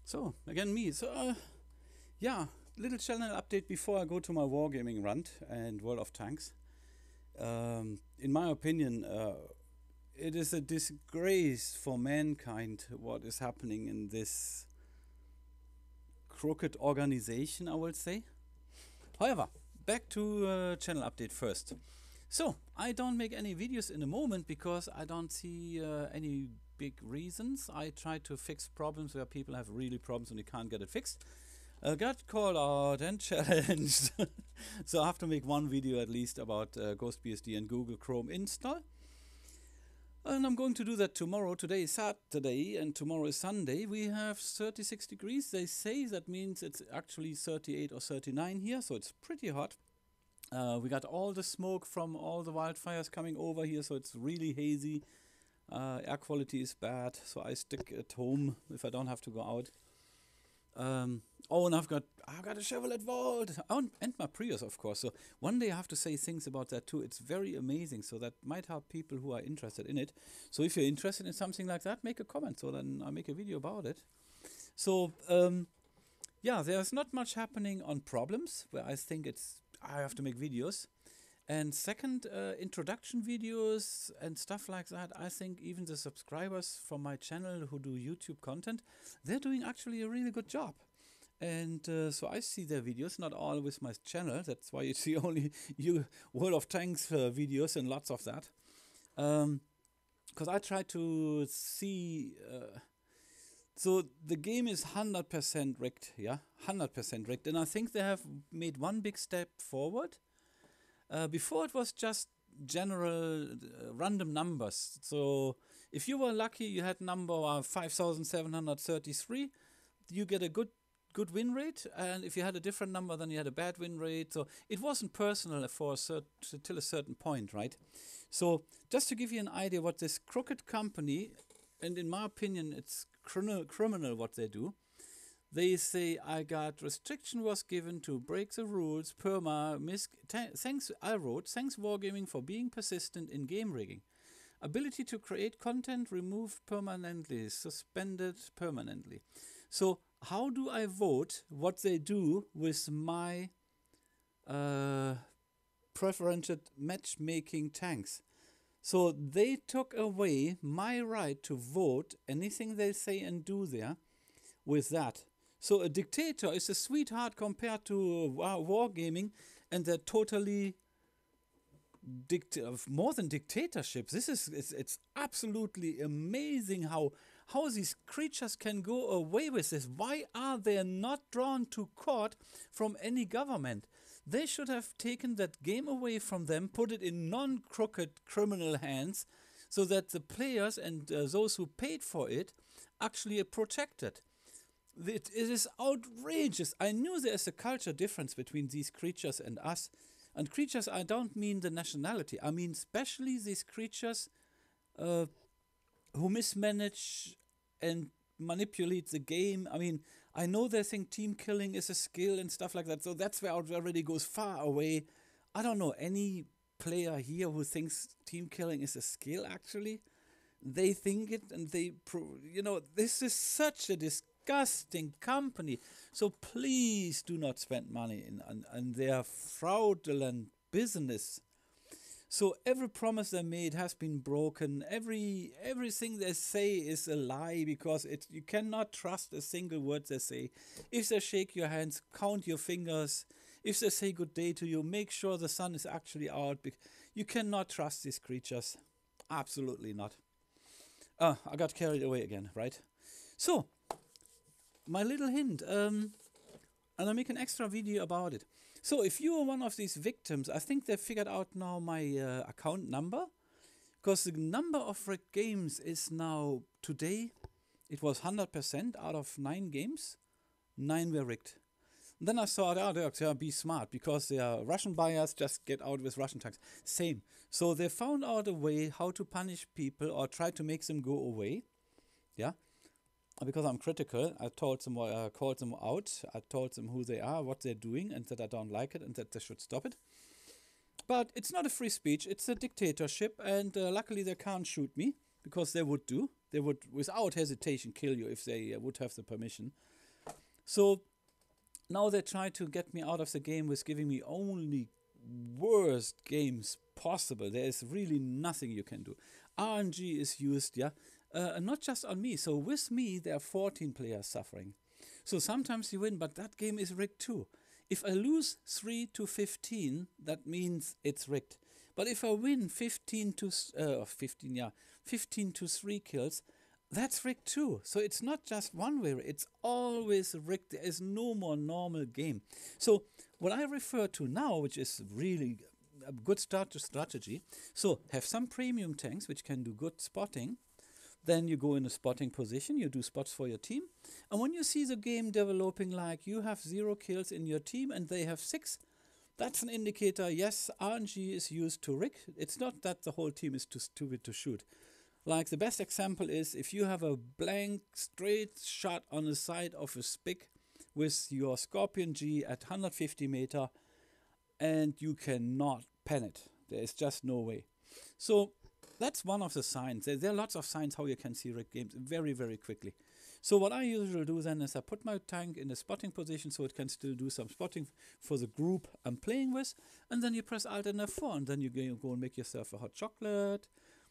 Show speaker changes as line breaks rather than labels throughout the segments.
So, again me. Yeah, little channel update before I go to my wargaming rant and World of Tanks. In my opinion, it is a disgrace for mankind what is happening in this crooked organization, I will say. However, back to channel update first. So, I don't make any videos in the moment because I don't see any big reasons. I try to fix problems where people have really problems and they can't get it fixed. Got called out and challenged. So I have to make one video at least about GhostBSD and Google Chrome install. And I'm going to do that tomorrow. Today is Saturday and tomorrow is Sunday. We have 36 degrees. They say that means it's actually 38 or 39 here, so it's pretty hot. We got all the smoke from all the wildfires coming over here, so it's really hazy. Air quality is bad, so I stick at home if I don't have to go out. Oh, and I've got a Chevrolet Volt and my Prius, of course. So one day I have to say things about that too. It's very amazing, so that might help people who are interested in it. So if you're interested in something like that, make a comment, so then I'll make a video about it. So yeah, there's not much happening on problems where I think I have to make videos. And second, introduction videos and stuff like that, I think even the subscribers from my channel who do YouTube content, they're doing actually a really good job. And so I see their videos, not all with my channel, that's why you see only World of Tanks videos and lots of that. Because I try to see... so the game is 100% rigged, yeah? 100% rigged. And I think they have made one big step forward. Before it was just general random numbers. So if you were lucky, you had number 5,733, you get a good win rate. And if you had a different number, then you had a bad win rate. So it wasn't personal for till a certain point, right? So just to give you an idea what this crooked company, and in my opinion, it's criminal what they do. They say I got restriction was given to break the rules, perma, thanks wargaming for being persistent in game rigging. Ability to create content removed permanently, suspended permanently. So how do I vote what they do with my preferential matchmaking tanks? So they took away my right to vote anything they say and do there with that. So a dictator is a sweetheart compared to wargaming, and they're totally more than dictatorship. It's absolutely amazing how these creatures can go away with this. Why are they not drawn to court from any government? They should have taken that game away from them, put it in non-crooked criminal hands, so that the players and those who paid for it actually are protected. It is outrageous. I knew there is a culture difference between these creatures and us. And creatures, I don't mean the nationality. I mean especially these creatures who mismanage and manipulate the game. I mean, I know they think team killing is a skill and stuff like that. So that's where it already goes far away. I don't know any player here who thinks team killing is a skill, actually. They think it, and this is such a disgusting company. So please do not spend money on their fraudulent business. So every promise they made has been broken. Everything they say is a lie, because you cannot trust a single word they say. If they shake your hands, count your fingers. If they say good day to you, make sure the sun is actually out. You cannot trust these creatures. Absolutely not. I got carried away again, right? So my little hint, and I'll make an extra video about it. So if you are one of these victims, I think they figured out now my account number, because the number of rigged games is now, today, it was 100% out of 9 games, 9 were rigged. And then I thought, be smart, because they are Russian buyers, just get out with Russian tanks. Same. So they found out a way how to punish people or try to make them go away. Yeah. Because I'm critical, I told them, called them out, I told them who they are, what they're doing, and that I don't like it and that they should stop it. But it's not a free speech, it's a dictatorship, and luckily they can't shoot me, because they would without hesitation, kill you if they would have the permission. So now they try to get me out of the game with giving me only worst games possible. There is really nothing you can do. RNG is used, yeah, not just on me. So with me, there are 14 players suffering. So sometimes you win, but that game is rigged too. If I lose 3 to 15, that means it's rigged. But if I win 15 to 3 kills, that's rigged too. So it's not just one way, it's always rigged. There is no more normal game. So what I refer to now, which is really a good start to strategy, so have some premium tanks which can do good spotting. Then you go in a spotting position, you do spots for your team. And when you see the game developing like you have 0 kills in your team and they have 6, that's an indicator, yes, RNG is used to rig. It's not that the whole team is too stupid to shoot. Like the best example is if you have a blank straight shot on the side of a spick with your Scorpion G at 150 meter and you cannot pen it. There is just no way. So that's one of the signs. There are lots of signs how you can see rigged games very, very quickly. So what I usually do then is I put my tank in a spotting position so it can still do some spotting for the group I'm playing with. And then you press Alt and F4 and then you go and make yourself a hot chocolate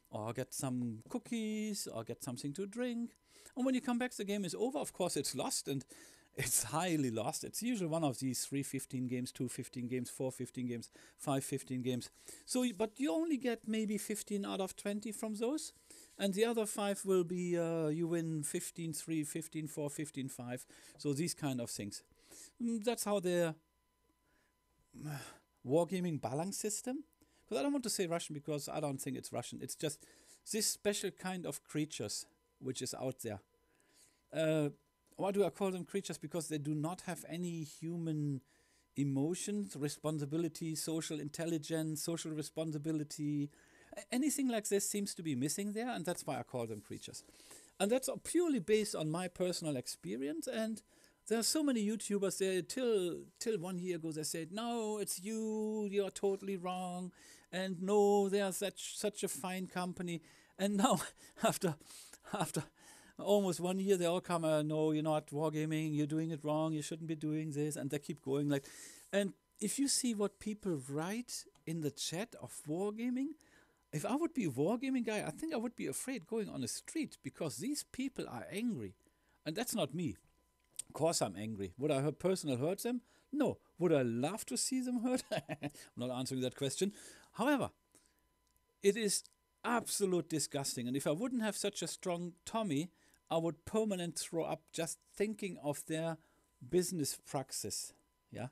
or get some cookies or get something to drink. And when you come back, the game is over. Of course, it's lost and it's highly lost. It's usually one of these 3 15 games, 2 15 games, 4 15 games, 5 15 games. So, but you only get maybe 15 out of 20 from those. And the other 5 will be you win 15-3, 15-4, 15-5. So these kind of things. That's how the wargaming balance system. Because I don't want to say Russian because I don't think it's Russian. It's just this special kind of creatures which is out there. Why do I call them creatures? Because they do not have any human emotions, responsibility, social intelligence, social responsibility. Anything like this seems to be missing there, and that's why I call them creatures. And that's purely based on my personal experience. And there are so many YouTubers there till 1 year ago they said, no, it's you're totally wrong. And no, they are such a fine company. And now after almost 1 year, they all come, no, you're not wargaming, you're doing it wrong, you shouldn't be doing this, and they keep going like. And if you see what people write in the chat of wargaming, if I would be a wargaming guy, I think I would be afraid going on the street because these people are angry. And that's not me. Of course I'm angry. Would I personally hurt them? No. Would I love to see them hurt? I'm not answering that question. However, it is absolute disgusting. And if I wouldn't have such a strong Tommy, I would permanently throw up just thinking of their business praxis. Yeah.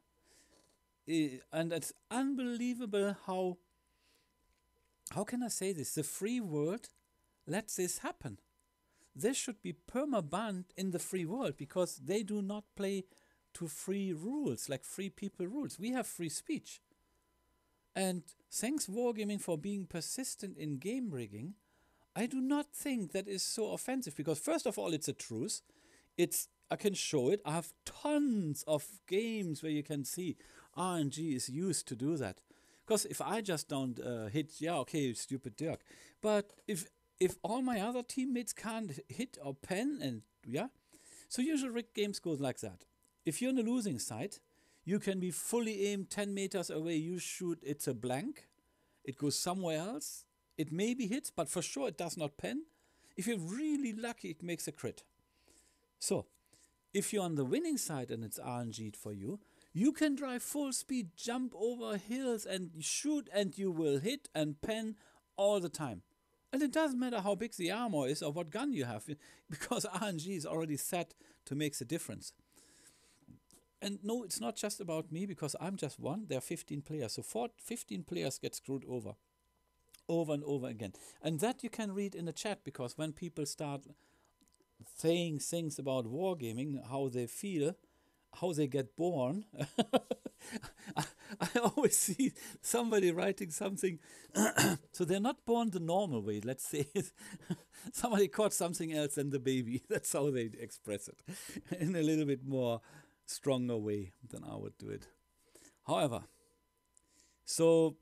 And it's unbelievable how can I say this? The free world lets this happen. There should be perma-banned in the free world because they do not play to free rules, like free people rules. We have free speech. And thanks Wargaming for being persistent in game rigging. I do not think that is so offensive because first of all, it's a truth. I can show it. I have tons of games where you can see RNG is used to do that. Because if I just don't hit, yeah, okay, stupid Dirk. But if all my other teammates can't hit or pen, and yeah, so usually rigged games goes like that. If you're on the losing side, you can be fully aimed 10 meters away. You shoot, it's a blank. It goes somewhere else. It maybe hits, but for sure it does not pen. If you're really lucky, it makes a crit. So, if you're on the winning side and it's RNG'd for you, you can drive full speed, jump over hills and shoot and you will hit and pen all the time. And it doesn't matter how big the armor is or what gun you have, because RNG is already set to make the difference. And no, it's not just about me, because I'm just one. There are 15 players. So 15 players get screwed over and over again. And that you can read in the chat, because when people start saying things about wargaming, how they feel, how they get born, I always see somebody writing something. So they're not born the normal way, let's say. Somebody caught something else than the baby. That's how they express it, in a little bit more stronger way than I would do it. However, so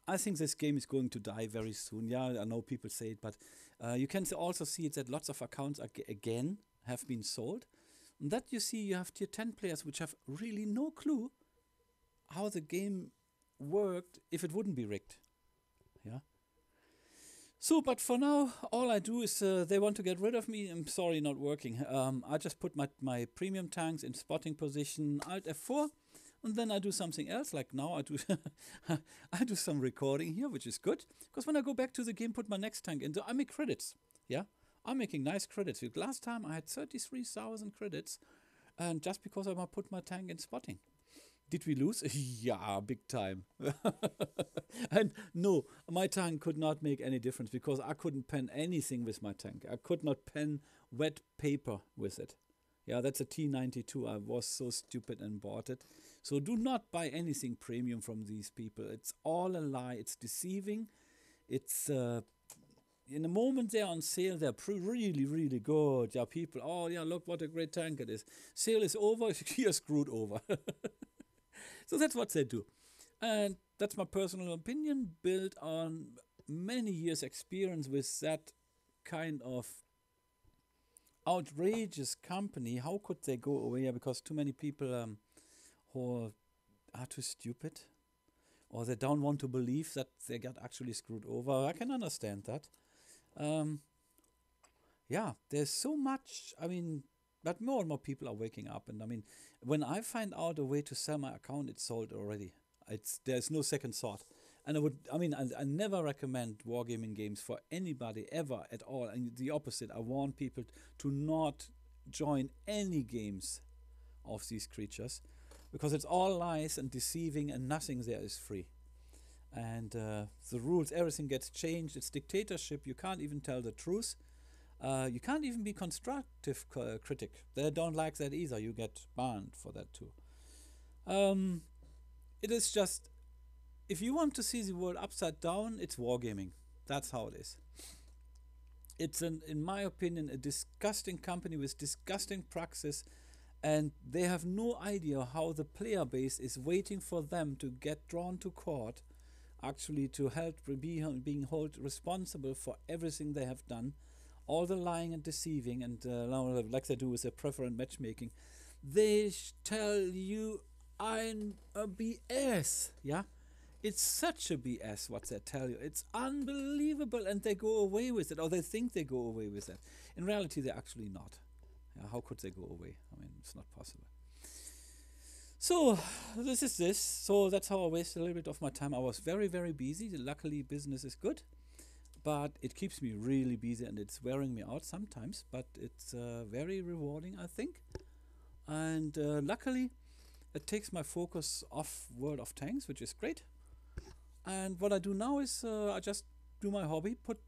I think this game is going to die very soon. Yeah, I know people say it, but you can also see it that lots of accounts again have been sold. And that you see, you have tier 10 players which have really no clue how the game worked if it wouldn't be rigged. Yeah. So, but for now, all I do is they want to get rid of me. I'm sorry, not working. I just put my premium tanks in spotting position, Alt F4, and then I do something else. Like now, I do I do some recording here, which is good. Because when I go back to the game, put my next tank into, I make credits. Yeah, I'm making nice credits. Last time I had 33,000 credits, and just because I put my tank in spotting. Did we lose? Yeah, big time. And no, my tank could not make any difference because I couldn't pen anything with my tank. I could not pen wet paper with it. Yeah, that's a T92. I was so stupid and bought it. So do not buy anything premium from these people. It's all a lie. It's deceiving. It's in the moment they're on sale, they're really, really good. Yeah, people, oh yeah, look what a great tank it is. Sale is over, you're screwed over. So that's what they do. And that's my personal opinion, built on many years experience with that kind of outrageous company. How could they go away? Because too many people who are too stupid, or they don't want to believe that they got actually screwed over. I can understand that. Yeah, there's so much, I mean, but more and more people are waking up. And I mean, when I find out a way to sell my account, it's sold already. There's no second thought. And I never recommend wargaming games for anybody ever at all. And the opposite, I warn people to not join any games of these creatures, because it's all lies and deceiving, and nothing there is free. And the rules, everything gets changed. It's dictatorship. You can't even tell the truth. You can't even be constructive critic. They don't like that either. You get banned for that too. It is just, if you want to see the world upside down, it's wargaming. That's how it is. It's, in my opinion, a disgusting company with disgusting praxis, and they have no idea how the player base is waiting for them to get drawn to court, actually to help being held responsible for everything they have done. All the lying and deceiving, and like they do with their preferent matchmaking, they tell you I'm a BS. Yeah, it's such a BS what they tell you. It's unbelievable, and they go away with it, or they think they go away with it. In reality, they're actually not. Yeah, how could they go away? I mean, it's not possible. So this is this. So that's how I wasted a little bit of my time. I was very, very busy. Luckily, business is good. But it keeps me really busy, and it's wearing me out sometimes, but it's very rewarding, I think. And luckily, it takes my focus off World of Tanks, which is great. And what I do now is I just do my hobby, put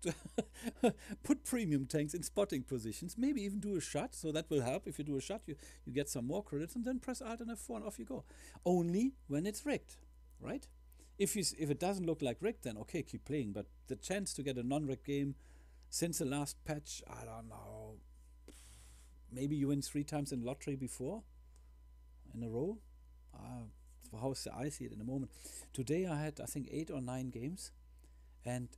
premium tanks in spotting positions, maybe even do a shot, so that will help. If you do a shot, you get some more credits, and then press Alt and F4 and off you go. Only when it's rigged, right? If it doesn't look like rigged, then okay, keep playing. But the chance to get a non-rigged game since the last patch, I don't know, maybe you win 3 times in lottery before in a row. How I see it in a moment. Today I had, I think, 8 or 9 games, and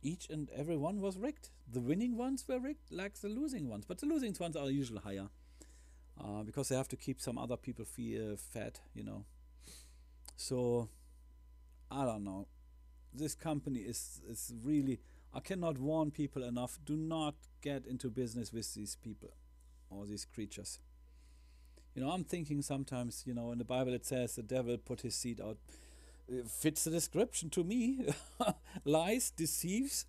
each and every one was rigged. The winning ones were rigged like the losing ones, but the losing ones are usually higher because they have to keep some other people fed, you know. So I don't know. This company is really, I cannot warn people enough. Do not get into business with these people or these creatures. You know, I'm thinking sometimes, you know, in the Bible it says the devil put his seed out. It fits the description to me. Lies, deceives.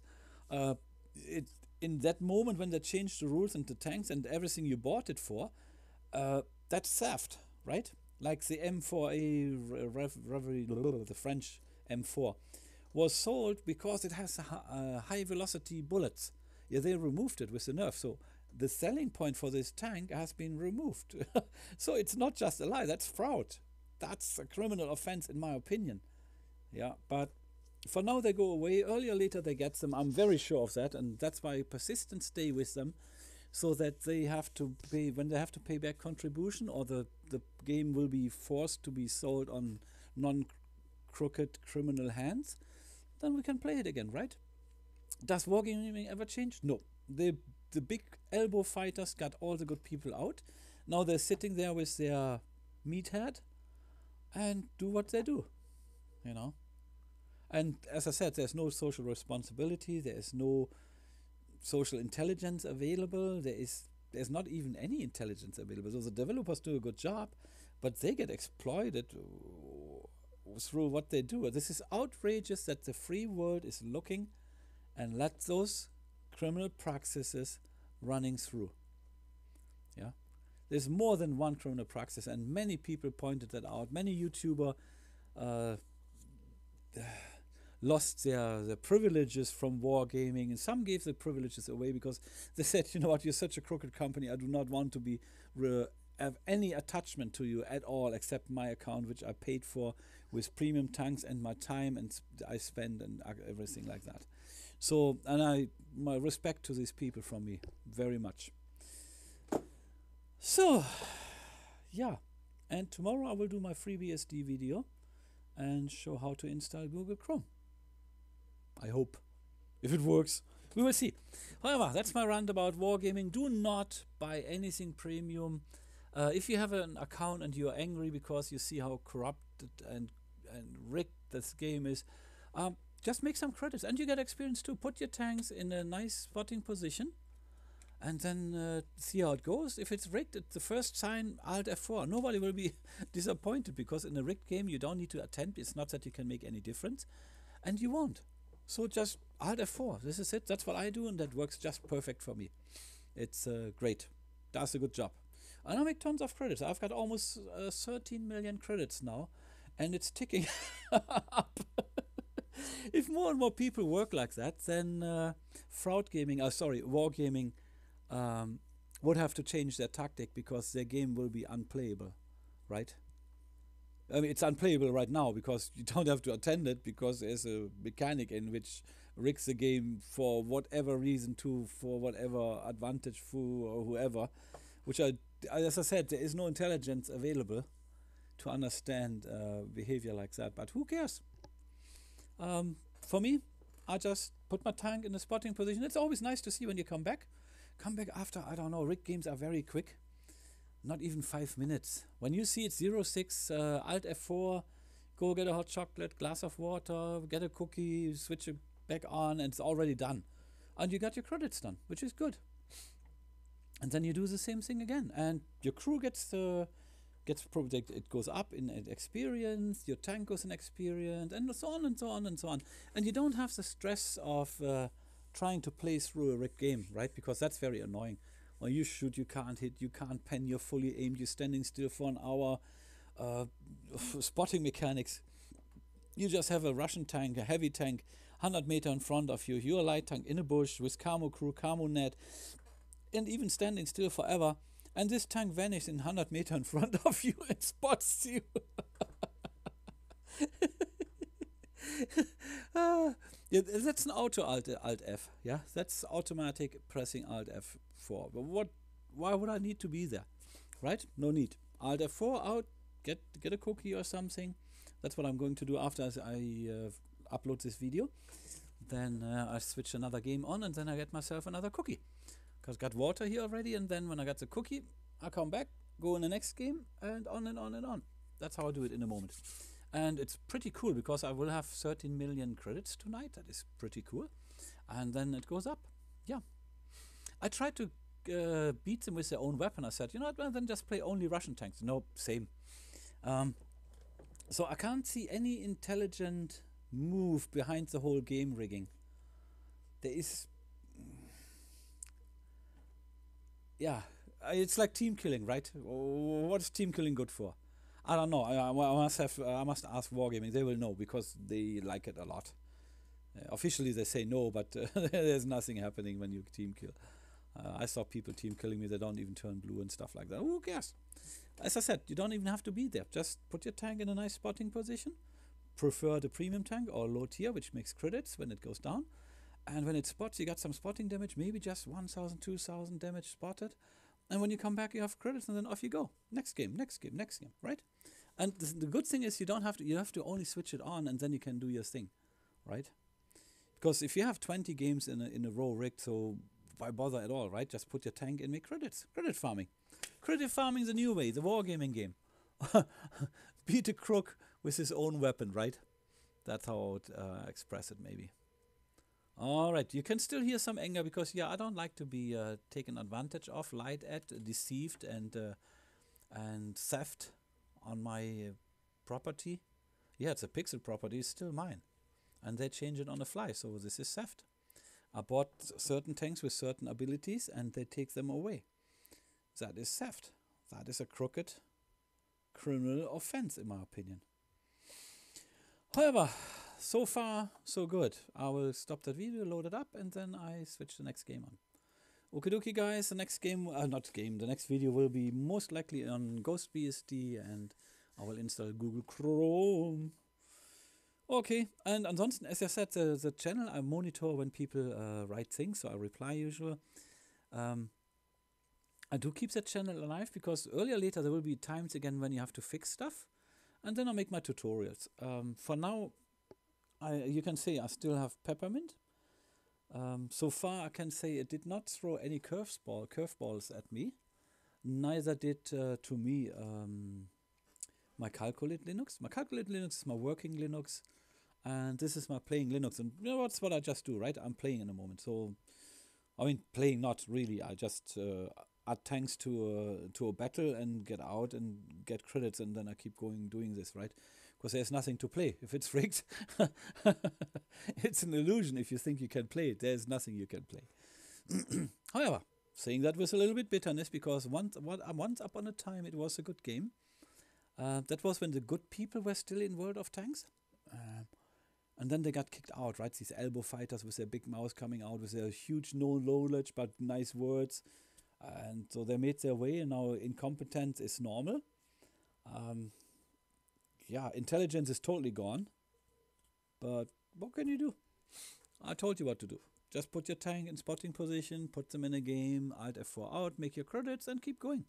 In that moment when they changed the rules and the tanks and everything you bought it for, that's theft, right? Like the M4A, the French M4, was sold because it has high velocity bullets. Yeah, they removed it with the nerf. So the selling point for this tank has been removed. So it's not just a lie, that's fraud. That's a criminal offense in my opinion. Yeah, but for now they go away. Earlier or later they get them. I'm very sure of that, and that's why I persistent stay with them, so that they have to pay, when they have to pay back contribution, or the game will be forced to be sold on non-crooked criminal hands, then we can play it again, right? Does wargaming ever change? No. The big elbow fighters got all the good people out. Now they're sitting there with their meathead and do what they do, you know. And as I said, there's no social responsibility. There is no social intelligence available. There's not even any intelligence available. So the developers do a good job, but they get exploited through what they do. This is outrageous that the free world is looking and let those criminal practices running through. Yeah, there's more than one criminal practice, and many people pointed that out. Many YouTuber lost their privileges from wargaming, and some gave the privileges away because they said, you know what, you're such a crooked company, I do not want to be have any attachment to you at all except my account, which I paid for with premium tanks and my time and I spend and everything like that. So, and my respect to these people from me very much. So, yeah, and tomorrow I will do my FreeBSD video and show how to install Google Chrome. I hope. If it works, we will see. However, that's my rant about wargaming. Do not buy anything premium. If you have an account and you're angry because you see how corrupted and rigged this game is, just make some credits and you get experience too. Put your tanks in a nice spotting position and then see how it goes. If it's rigged, at the first sign, Alt F4. Nobody will be disappointed because in a rigged game you don't need to attempt. It's not that you can make any difference, and you won't. So just Alt F4. This is it. That's what I do, and that works just perfect for me. It's great. Does a good job. And I make tons of credits. I've got almost 13 million credits now, and it's ticking up. If more and more people work like that, then wargaming would have to change their tactic because their game will be unplayable, right? I mean, it's unplayable right now because you don't have to attend it because there's a mechanic in which rigs the game for whatever reason for whatever advantage or whoever, which as I said, there is no intelligence available to understand behavior like that, but who cares? For me, I just put my tank in a spotting position. It's always nice to see when you come back. Come back after, I don't know, rig games are very quick. Not even 5 minutes. When you see it's 06, Alt F4, go get a hot chocolate, glass of water, get a cookie, switch it back on, and it's already done. And you got your credits done, which is good. And then you do the same thing again, and your crew gets protected. It goes up in experience, your tank goes in experience, and so on and so on and so on. And you don't have the stress of trying to play through a rigged game, right? Because that's very annoying. When you shoot, you can't hit, you can't pen, you're fully aimed, you're standing still for an hour. Spotting mechanics. You just have a Russian tank, a heavy tank, 100 meter in front of you. You're a light tank in a bush with camo crew, camo net, and even standing still forever. And this tank vanishes in 100 meter in front of you and spots you. Yeah, that's an auto Alt F. Yeah, that's automatic pressing Alt F4. But why would I need to be there? Right? No need. Alt F4 out. Get a cookie or something. That's what I'm going to do after I upload this video. Then I switch another game on, and then I get myself another cookie. Because I got water here already, and then when I got the cookie, I come back, go in the next game, and on and on and on. That's how I do it in a moment. And it's pretty cool because I will have 13 million credits tonight. That is pretty cool. And then it goes up. Yeah. I tried to beat them with their own weapon. I said, you know what, well, then just play only Russian tanks. No, same. So I can't see any intelligent move behind the whole game rigging. There is... Yeah, it's like team killing, right? What is team killing good for? I don't know. I must ask Wargaming. They will know because they like it a lot. Officially, they say no, but there's nothing happening when you team kill. I saw people team killing me. They don't even turn blue and stuff like that. Who cares? As I said, you don't even have to be there. Just put your tank in a nice spotting position. Prefer the premium tank or low tier, which makes credits when it goes down. And when it spots, you got some spotting damage, maybe just 1,000, 2,000 damage spotted. And when you come back, you have credits, and then off you go. Next game, next game, next game, right? And the good thing is you don't have to. You have to only switch it on, and then you can do your thing, right? Because if you have 20 games in a row rigged, so why bother at all, right? Just put your tank and make credits. Credit farming. Creative farming the new way, the wargaming game. Beat a crook with his own weapon, right? That's how I would express it, maybe. Alright, you can still hear some anger because, yeah, I don't like to be taken advantage of, lied at, deceived, and theft on my property. Yeah, it's a pixel property, it's still mine. And they change it on the fly, so this is theft. I bought certain tanks with certain abilities and they take them away. That is theft. That is a crooked criminal offense, in my opinion. However, so far, so good. I will stop that video, load it up, and then I switch the next game on. Okie dokie, guys. The next game, the next video will be most likely on GhostBSD, and I will install Google Chrome. Okay, and ansonsten, as I said, the channel, I monitor when people write things, so I reply usually. I do keep that channel alive because earlier or later there will be times again when you have to fix stuff, and then I make my tutorials. For now, you can say I still have Peppermint. So far I can say it did not throw any curveballs at me. Neither did to me my Calculate Linux. My Calculate Linux is my working Linux, and this is my playing Linux. And you know, that's what I just do, right? I'm playing in a moment. So, I mean, playing not really. I just add tanks to a battle and get out and get credits, and then I keep going doing this, right? Because there's nothing to play. If it's rigged, it's an illusion. If you think you can play it, there's nothing you can play. However, saying that with a little bit bitterness, because once upon a time it was a good game. That was when the good people were still in World of Tanks. And then they got kicked out, right? These elbow fighters with their big mouths coming out with their huge no knowledge but nice words. And so they made their way, and now incompetence is normal. Yeah, intelligence is totally gone. But what can you do? I told you what to do. Just put your tank in spotting position, put them in a game, Alt F4 out, make your credits, and keep going.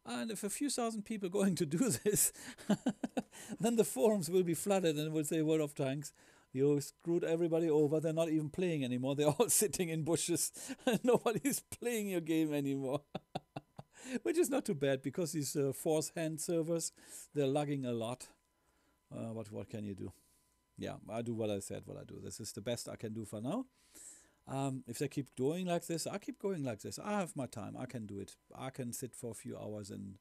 And if a few thousand people are going to do this, then the forums will be flooded and will say, World of Tanks, you screwed everybody over. They're not even playing anymore. They're all sitting in bushes and nobody's playing your game anymore. Which is not too bad, because these fourth hand servers, they're lagging a lot. But what can you do? Yeah, I do what I said, what I do. This is the best I can do for now. If they keep going like this, I keep going like this. I have my time. I can do it. I can sit for a few hours and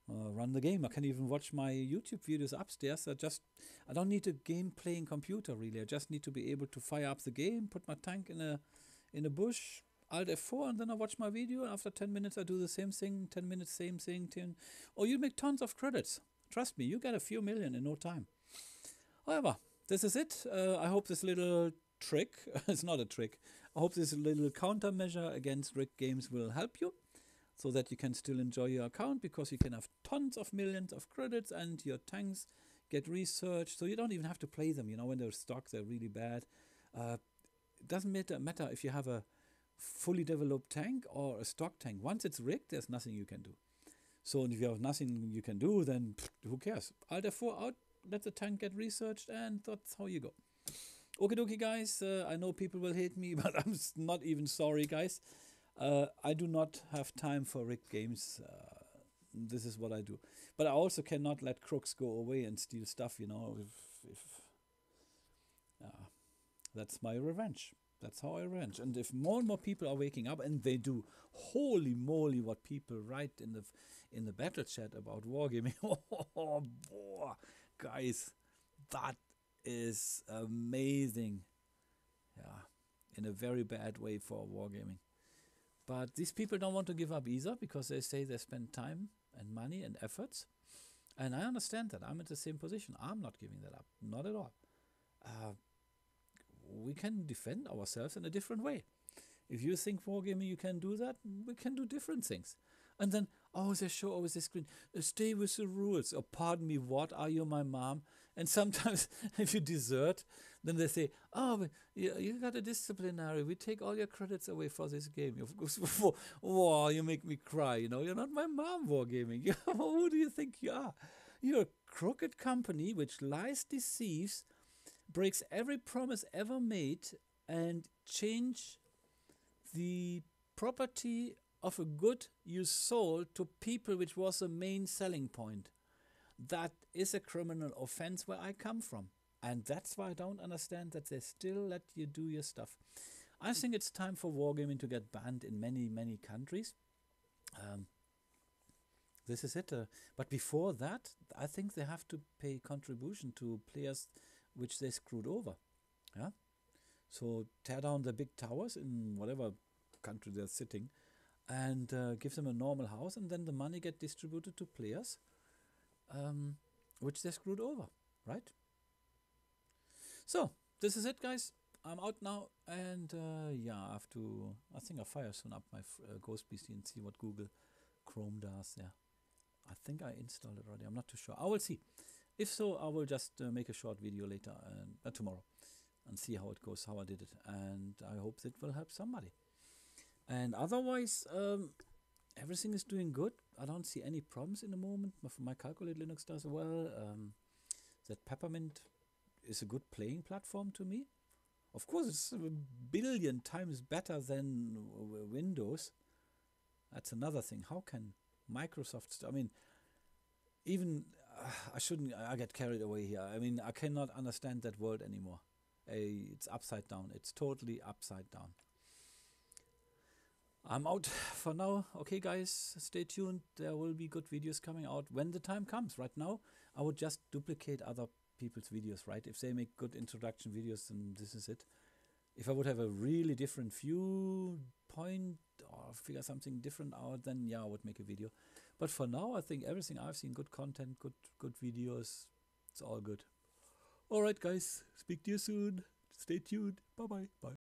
run the game. I can even watch my YouTube videos upstairs. I don't need a game playing computer, really. I just need to be able to fire up the game, put my tank in a bush, Alt F4, and then I watch my video. After 10 minutes, I do the same thing. 10 minutes, same thing. Or you make tons of credits. Trust me, you get a few million in no time. However, this is it. I hope this little trick, it's not a trick, I hope this little countermeasure against rigged games will help you, so that you can still enjoy your account, because you can have tons of millions of credits and your tanks get researched, so you don't even have to play them. You know, when they're stock, they're really bad. It doesn't matter if you have a fully developed tank or a stock tank. Once it's rigged, there's nothing you can do. So if you have nothing you can do, then who cares? Alt F4 out, let the tank get researched, and that's how you go. Okie dokie, guys. I know people will hate me, but I'm not even sorry, guys. I do not have time for rigged games. This is what I do. But I also cannot let crooks go away and steal stuff, you know. That's my revenge. That's how I revenge. And if more and more people are waking up, and they do, holy moly, what people write in the battle chat about wargaming. Oh, boy, guys, that is amazing. Yeah, in a very bad way for wargaming. But these people don't want to give up either, because they say they spend time and money and efforts. And I understand that. I'm in the same position. I'm not giving that up. Not at all. We can defend ourselves in a different way. If you think wargaming you can do that, we can do different things. And then, oh, they show always this screen, stay with the rules. Oh, pardon me, what? Are you my mom? And sometimes if you desert, then they say, oh, you got a disciplinary. We take all your credits away for this game. Wow, you make me cry. You know, you're not my mom, wargaming. Who do you think you are? You're a crooked company which lies, deceives, breaks every promise ever made, and change the property of a good you sold to people, which was the main selling point. That is a criminal offense where I come from. And that's why I don't understand that they still let you do your stuff. I think it's time for wargaming to get banned in many, many countries. This is it. But before that, I think they have to pay contribution to players which they screwed over. Yeah. So tear down the big towers in whatever country they're sitting, and give them a normal house, and then the money get distributed to players, which they screwed over, right? So this is it, guys. I'm out now, and yeah, I have to. I think I'll fire soon up my Ghost PC and see what Google Chrome does there. I think I installed it already. I'm not too sure. I will see. If so, I will just make a short video later, tomorrow, and see how it goes, how I did it, and I hope that will help somebody. And otherwise, everything is doing good. I don't see any problems in the moment. My Calculate Linux does well. That Peppermint is a good playing platform to me. Of course, it's a billion times better than Windows. That's another thing. How can Microsoft... I mean, even... I get carried away here. I mean, I cannot understand that world anymore. It's upside down. It's totally upside down. I'm out for now. Okay, guys, stay tuned. There will be good videos coming out when the time comes. Right now, I would just duplicate other people's videos, right? If they make good introduction videos, then this is it. If I would have a really different viewpoint or figure something different out, then yeah, I would make a video. But for now, I think everything I've seen, good content, good videos, it's all good. All right, guys, speak to you soon. Stay tuned. Bye-bye. Bye.